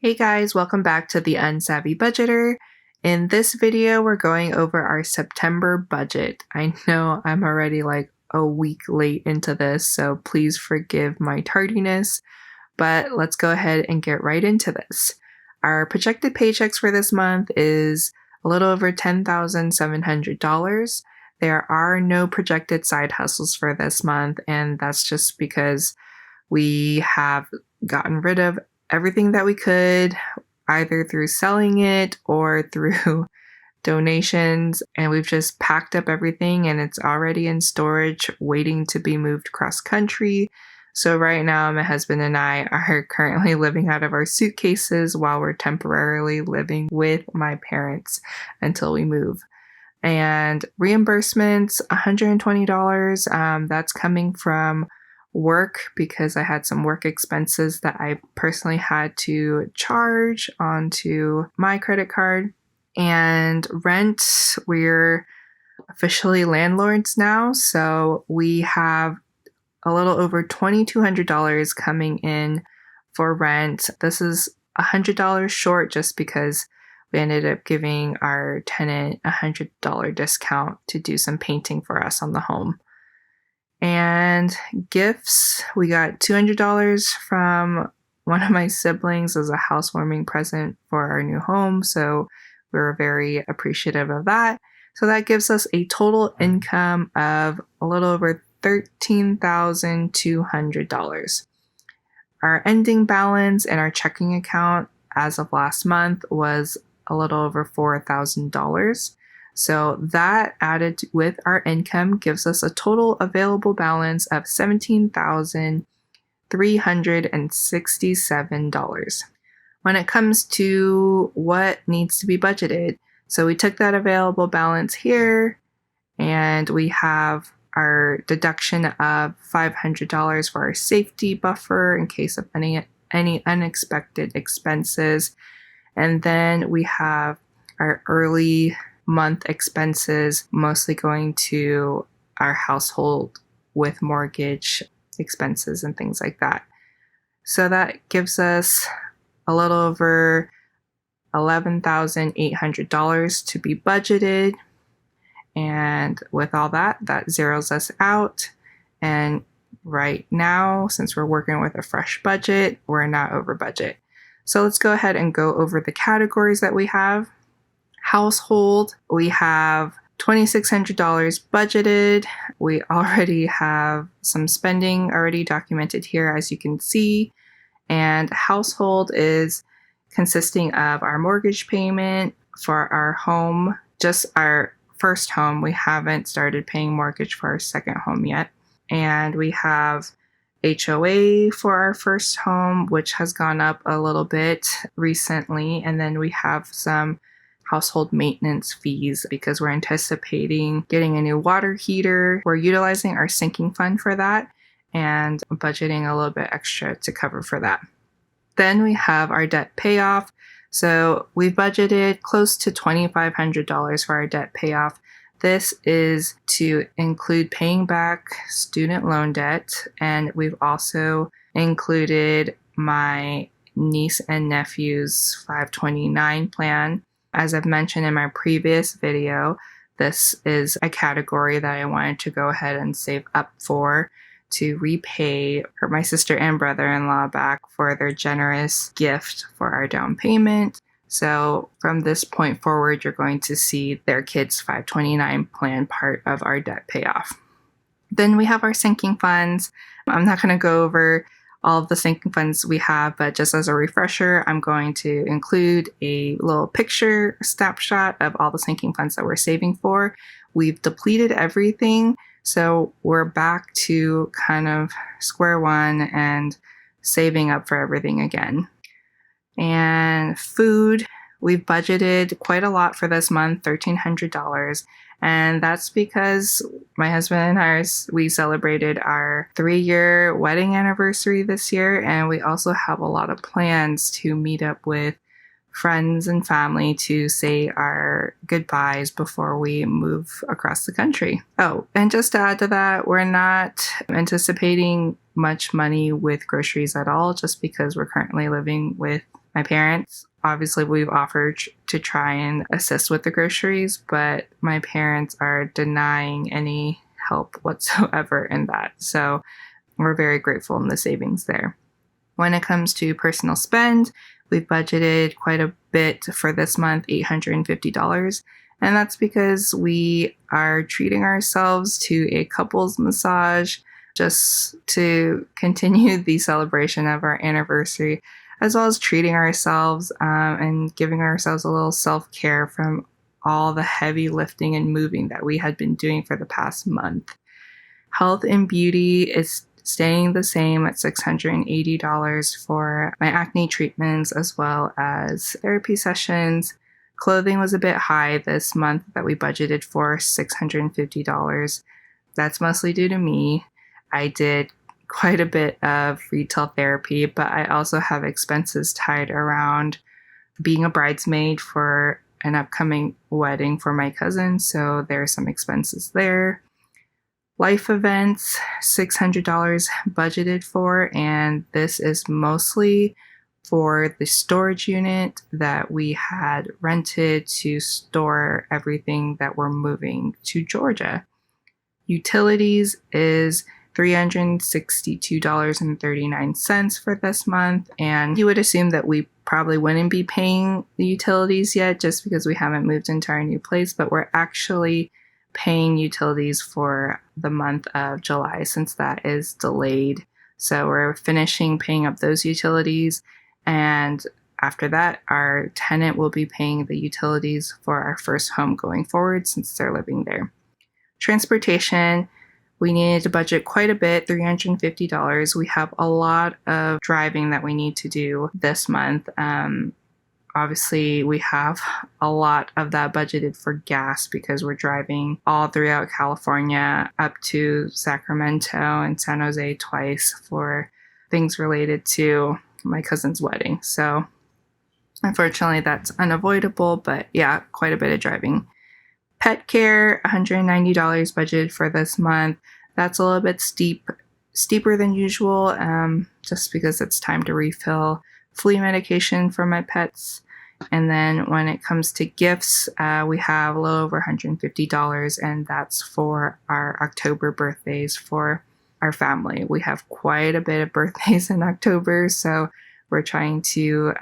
Hey guys, welcome back to the Unsavvy Budgeter. In this video, we're going over our September budget. I know I'm already like a week late into this, so please forgive my tardiness, but let's go ahead and get right into this. Our projected paychecks for this month is a little over $10,700. There are no projected side hustles for this month, and that's just because we have gotten rid of everything that we could, either through selling it or through donations, and we've just packed up everything and it's already in storage waiting to be moved cross country. So right now my husband and I are currently living out of our suitcases while we're temporarily living with my parents until we move. And reimbursements, $120. That's coming from work because I had some work expenses that I personally had to charge onto my credit card. And rent, we're officially landlords now, so we have a little over $2,200 coming in for rent. This is $100 short just because we ended up giving our tenant a $100 discount to do some painting for us on the home. And gifts, we got $200 from one of my siblings as a housewarming present for our new home, so we were very appreciative of that. So that gives us a total income of a little over $13,200. Our ending balance in our checking account as of last month was a little over $4,000. So that added with our income gives us a total available balance of $17,367. When it comes to what needs to be budgeted, so we took that available balance here and we have our deduction of $500 for our safety buffer in case of any unexpected expenses. And then we have our early month expenses, mostly going to our household with mortgage expenses and things like that. So that gives us a little over $11,800 to be budgeted. And with all that, that zeroes us out. And right now, since we're working with a fresh budget, we're not over budget. So let's go ahead and go over the categories that we have. Household, we have $2,600 budgeted. We already have some spending already documented here, as you can see. And household is consisting of our mortgage payment for our home, just our first home. We haven't started paying mortgage for our second home yet. And we have HOA for our first home, which has gone up a little bit recently. And then we have some household maintenance fees because we're anticipating getting a new water heater. We're utilizing our sinking fund for that and budgeting a little bit extra to cover for that. Then we have our debt payoff. So we've budgeted close to $2,500 for our debt payoff. This is to include paying back student loan debt, and we've also included my niece and nephew's 529 plan. As I've mentioned in my previous video, this is a category that I wanted to go ahead and save up for to repay my sister and brother-in-law back for their generous gift for our down payment. So from this point forward, you're going to see their kids' 529 plan part of our debt payoff. Then we have our sinking funds. I'm not going to go over all of the sinking funds we have, but just as a refresher, I'm going to include a little picture snapshot of all the sinking funds that we're saving for. We've depleted everything, so we're back to kind of square one and saving up for everything again. And food, we've budgeted quite a lot for this month, $1,300. And that's because my husband and I, we celebrated our 3-year wedding anniversary this year. And we also have a lot of plans to meet up with friends and family to say our goodbyes before we move across the country. Oh, and just to add to that, we're not anticipating much money with groceries at all, just because we're currently living with My parents, obviously, we've offered to try and assist with the groceries, but my parents are denying any help whatsoever in that. So we're very grateful in the savings there. When it comes to personal spend, we've budgeted quite a bit for this month, $850. And that's because we are treating ourselves to a couples massage just to continue the celebration of our anniversary, as well as treating ourselves and giving ourselves a little self-care from all the heavy lifting and moving that we had been doing for the past month. Health and beauty is staying the same at $680 for my acne treatments as well as therapy sessions. Clothing was a bit high this month that we budgeted for, $650. That's mostly due to me. I did quite a bit of retail therapy, but I also have expenses tied around being a bridesmaid for an upcoming wedding for my cousin, so there are some expenses there. Life events, $600 budgeted for, and this is mostly for the storage unit that we had rented to store everything that we're moving to Georgia. Utilities is $362.39 for this month, and you would assume that we probably wouldn't be paying the utilities yet just because we haven't moved into our new place, but we're actually paying utilities for the month of July since that is delayed. So we're finishing paying up those utilities, and after that, our tenant will be paying the utilities for our first home going forward since they're living there. Transportation, we needed to budget quite a bit, $350. We have a lot of driving that we need to do this month. Obviously, we have a lot of that budgeted for gas because we're driving all throughout California up to Sacramento and San Jose twice for things related to my cousin's wedding. So unfortunately, that's unavoidable, but yeah, quite a bit of driving. Pet care, $190 budgeted for this month. That's a little bit steeper than usual, just because it's time to refill flea medication for my pets. And then when it comes to gifts, we have a little over $150, and that's for our October birthdays for our family. We have quite a bit of birthdays in October, so we're trying to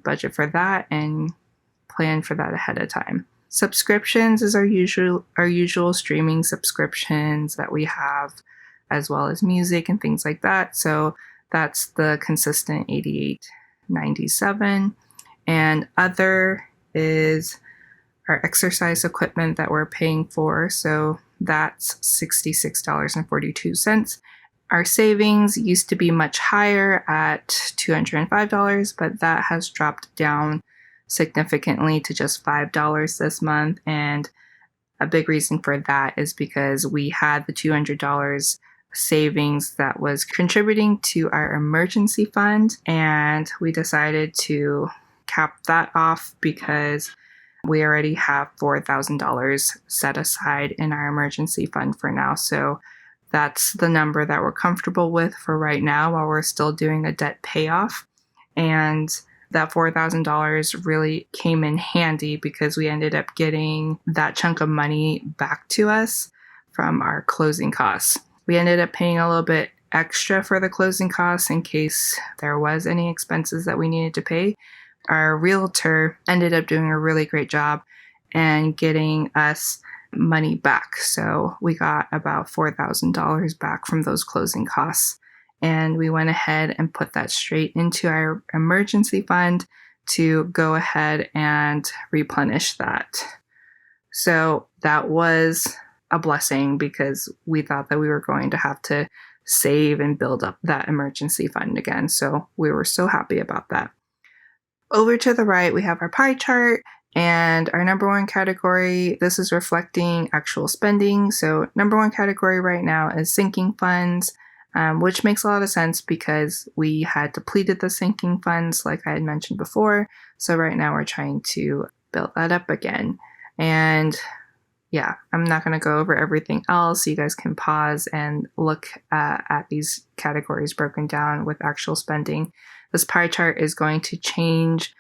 budget for that and plan for that ahead of time. Subscriptions is our usual streaming subscriptions that we have, as well as music and things like that. So that's the consistent $88.97. And other is our exercise equipment that we're paying for. So that's $66.42. Our savings used to be much higher at $205, but that has dropped down significantly to just $5 this month. And a big reason for that is because we had the $200 savings that was contributing to our emergency fund, and we decided to cap that off because we already have $4,000 set aside in our emergency fund for now. So that's the number that we're comfortable with for right now while we're still doing a debt payoff. And that $4,000 really came in handy because we ended up getting that chunk of money back to us from our closing costs. We ended up paying a little bit extra for the closing costs in case there was any expenses that we needed to pay. Our realtor ended up doing a really great job and getting us money back. So we got about $4,000 back from those closing costs. And we went ahead and put that straight into our emergency fund to go ahead and replenish that. So that was a blessing because we thought that we were going to have to save and build up that emergency fund again. So we were so happy about that. Over to the right, we have our pie chart and our number one category. This is reflecting actual spending. So number one category right now is sinking funds, which makes a lot of sense because we had depleted the sinking funds like I had mentioned before. So right now we're trying to build that up again. And yeah, I'm not going to go over everything else. You guys can pause and look at these categories broken down with actual spending. This pie chart is going to change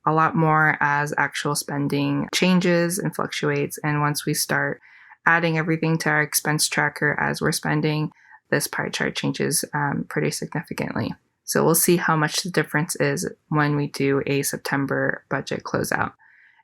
a lot more as actual spending changes and fluctuates. And once we start adding everything to our expense tracker as we're spending, this pie chart changes pretty significantly. So we'll see how much the difference is when we do a September budget closeout.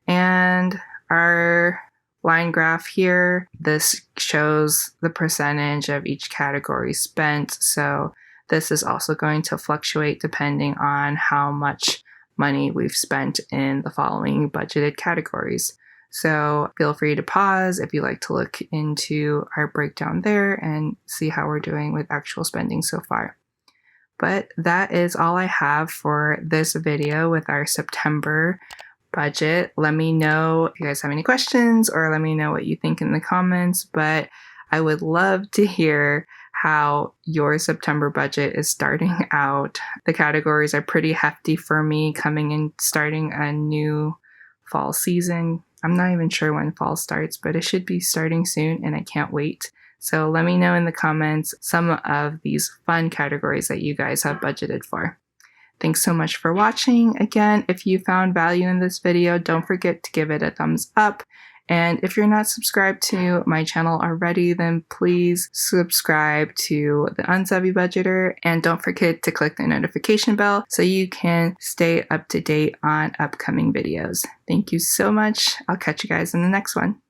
And our line graph here, this shows the percentage of each category spent. So this is also going to fluctuate depending on how much money we've spent in the following budgeted categories. So feel free to pause if you like to look into our breakdown there and see how we're doing with actual spending so far. But that is all I have for this video with our September budget. Let me know if you guys have any questions, or let me know what you think in the comments. But I would love to hear how your September budget is starting out. The categories are pretty hefty for me coming in, starting a new fall season. I'm not even sure when fall starts, but it should be starting soon and I can't wait. So let me know in the comments some of these fun categories that you guys have budgeted for. Thanks so much for watching. Again, if you found value in this video, don't forget to give it a thumbs up. And if you're not subscribed to my channel already, then please subscribe to the Unsavvy Budgeter. And don't forget to click the notification bell so you can stay up to date on upcoming videos. Thank you so much. I'll catch you guys in the next one.